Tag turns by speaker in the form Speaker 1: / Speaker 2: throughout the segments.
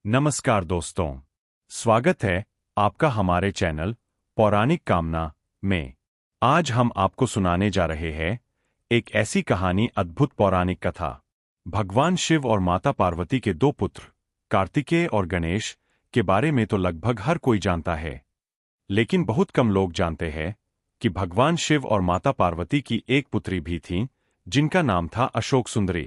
Speaker 1: नमस्कार दोस्तों, स्वागत है आपका हमारे चैनल पौराणिक कामना में। आज हम आपको सुनाने जा रहे हैं एक ऐसी कहानी, अद्भुत पौराणिक कथा। भगवान शिव और माता पार्वती के दो पुत्र कार्तिकेय और गणेश के बारे में तो लगभग हर कोई जानता है, लेकिन बहुत कम लोग जानते हैं कि भगवान शिव और माता पार्वती की एक पुत्री भी थी जिनका नाम था अशोक सुंदरी।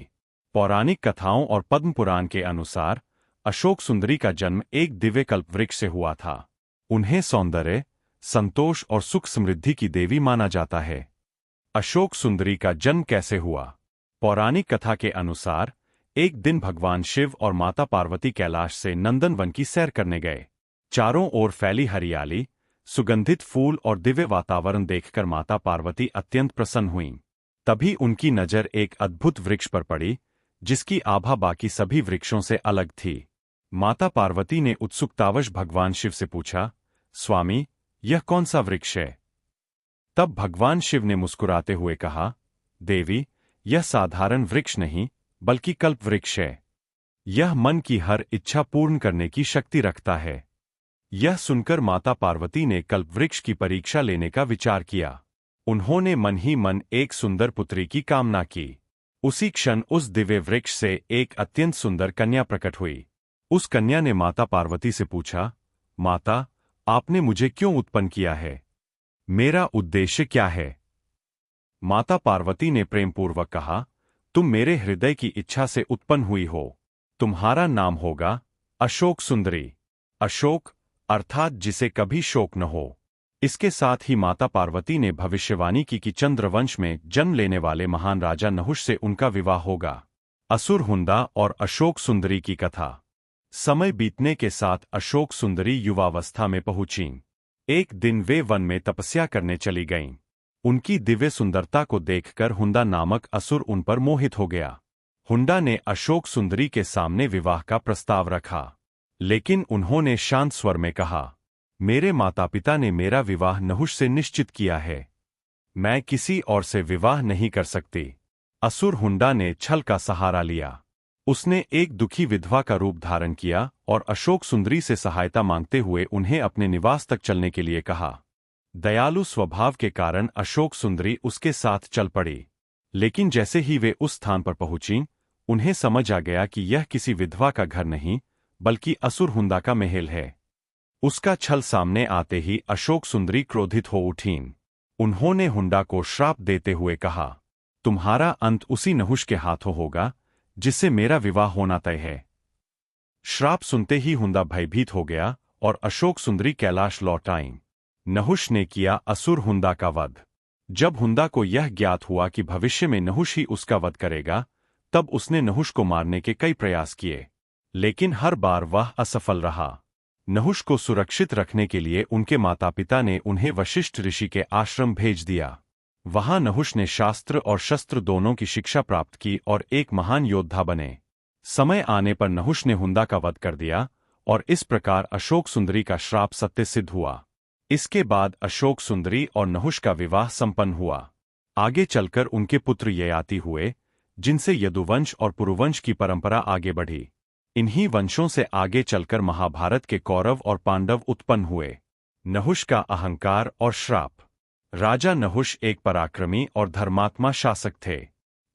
Speaker 1: पौराणिक कथाओं और पद्म पुराण के अनुसार अशोक सुंदरी का जन्म एक दिव्य कल्प वृक्ष से हुआ था। उन्हें सौंदर्य, संतोष और सुख समृद्धि की देवी माना जाता है। अशोक सुंदरी का जन्म कैसे हुआ? पौराणिक कथा के अनुसार एक दिन भगवान शिव और माता पार्वती कैलाश से नंदनवन की सैर करने गए। चारों ओर फैली हरियाली, सुगंधित फूल और दिव्य वातावरण देखकर माता पार्वती अत्यंत प्रसन्न हुईं। तभी उनकी नजर एक अद्भुत वृक्ष पर पड़ी जिसकी आभा बाकी सभी वृक्षों से अलग थी। माता पार्वती ने उत्सुकतावश भगवान शिव से पूछा, स्वामी, यह कौन सा वृक्ष है? तब भगवान शिव ने मुस्कुराते हुए कहा, देवी, यह साधारण वृक्ष नहीं बल्कि कल्प वृक्ष है। यह मन की हर इच्छा पूर्ण करने की शक्ति रखता है। यह सुनकर माता पार्वती ने कल्प वृक्ष की परीक्षा लेने का विचार किया। उन्होंने मन ही मन एक सुंदर पुत्री की कामना की। उसी क्षण उस दिव्य वृक्ष से एक अत्यंत सुंदर कन्या प्रकट हुई। उस कन्या ने माता पार्वती से पूछा, माता, आपने मुझे क्यों उत्पन्न किया है? मेरा उद्देश्य क्या है? माता पार्वती ने प्रेमपूर्वक कहा, तुम मेरे हृदय की इच्छा से उत्पन्न हुई हो। तुम्हारा नाम होगा अशोक सुंदरी। अशोक अर्थात जिसे कभी शोक न हो। इसके साथ ही माता पार्वती ने भविष्यवाणी की कि चंद्रवंश में जन्म लेने वाले महान राजा नहुष से उनका विवाह होगा। असुर हुंडा और अशोक सुंदरी की कथा। समय बीतने के साथ अशोक सुंदरी युवावस्था में पहुंचीं। एक दिन वे वन में तपस्या करने चली गईं। उनकी दिव्य सुंदरता को देखकर हुंडा नामक असुर उन पर मोहित हो गया। हुंडा ने अशोक सुंदरी के सामने विवाह का प्रस्ताव रखा, लेकिन उन्होंने शांत स्वर में कहा, मेरे माता पिता ने मेरा विवाह नहुष से निश्चित किया है। मैं किसी और से विवाह नहीं कर सकती। असुर हुंडा ने छल का सहारा लिया। उसने एक दुखी विधवा का रूप धारण किया और अशोक सुंदरी से सहायता मांगते हुए उन्हें अपने निवास तक चलने के लिए कहा। दयालु स्वभाव के कारण अशोक सुंदरी उसके साथ चल पड़ी, लेकिन जैसे ही वे उस स्थान पर पहुंचीं, उन्हें समझ आ गया कि यह किसी विधवा का घर नहीं बल्कि असुर हुंडा का महल है। उसका छल सामने आते ही अशोक सुंदरी क्रोधित हो उठीं। उन्होंने हुंडा को श्राप देते हुए कहा, तुम्हारा अंत उसी नहुष के हाथों होगा जिससे मेरा विवाह होना तय है। श्राप सुनते ही हुंडा भयभीत हो गया और अशोक सुंदरी कैलाश लौट आईं। नहुष ने किया असुर हुंडा का वध। जब हुंडा को यह ज्ञात हुआ कि भविष्य में नहुष ही उसका वध करेगा, तब उसने नहुष को मारने के कई प्रयास किए, लेकिन हर बार वह असफल रहा। नहुष को सुरक्षित रखने के लिए उनके माता पिता ने उन्हें वशिष्ठ ऋषि के आश्रम भेज दिया। वहां नहुष ने शास्त्र और शस्त्र दोनों की शिक्षा प्राप्त की और एक महान योद्धा बने। समय आने पर नहुष ने हुंडा का वध कर दिया और इस प्रकार अशोक सुंदरी का श्राप सत्य सिद्ध हुआ। इसके बाद अशोक सुंदरी और नहुष का विवाह संपन्न हुआ। आगे चलकर उनके पुत्र ययाति हुए, जिनसे यदुवंश और पुरुवंश की परंपरा आगे बढ़ी। इन्हीं वंशों से आगे चलकर महाभारत के कौरव और पांडव उत्पन्न हुए। नहुष का अहंकार और श्राप। राजा नहुष एक पराक्रमी और धर्मात्मा शासक थे।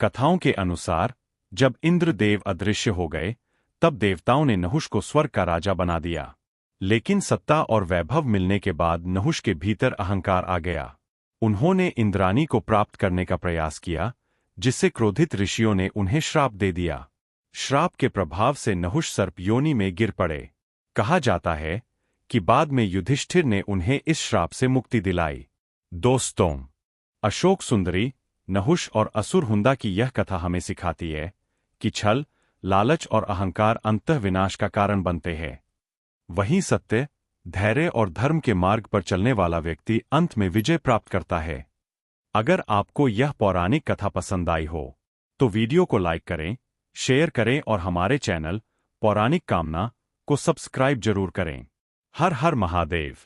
Speaker 1: कथाओं के अनुसार जब इंद्रदेव अदृश्य हो गए, तब देवताओं ने नहुष को स्वर्ग का राजा बना दिया। लेकिन सत्ता और वैभव मिलने के बाद नहुष के भीतर अहंकार आ गया। उन्होंने इंद्राणी को प्राप्त करने का प्रयास किया, जिससे क्रोधित ऋषियों ने उन्हें श्राप दे दिया। श्राप के प्रभाव से नहुष सर्प योनि में गिर पड़े। कहा जाता है कि बाद में युधिष्ठिर ने उन्हें इस श्राप से मुक्ति दिलाई। दोस्तों, अशोक सुंदरी, नहुष और असुर हुंडा की यह कथा हमें सिखाती है कि छल, लालच और अहंकार अंततः विनाश का कारण बनते हैं। वहीं सत्य, धैर्य और धर्म के मार्ग पर चलने वाला व्यक्ति अंत में विजय प्राप्त करता है। अगर आपको यह पौराणिक कथा पसंद आई हो, तो वीडियो को लाइक करें, शेयर करें और हमारे चैनल पौराणिक कामना को सब्सक्राइब जरूर करें। हर हर महादेव।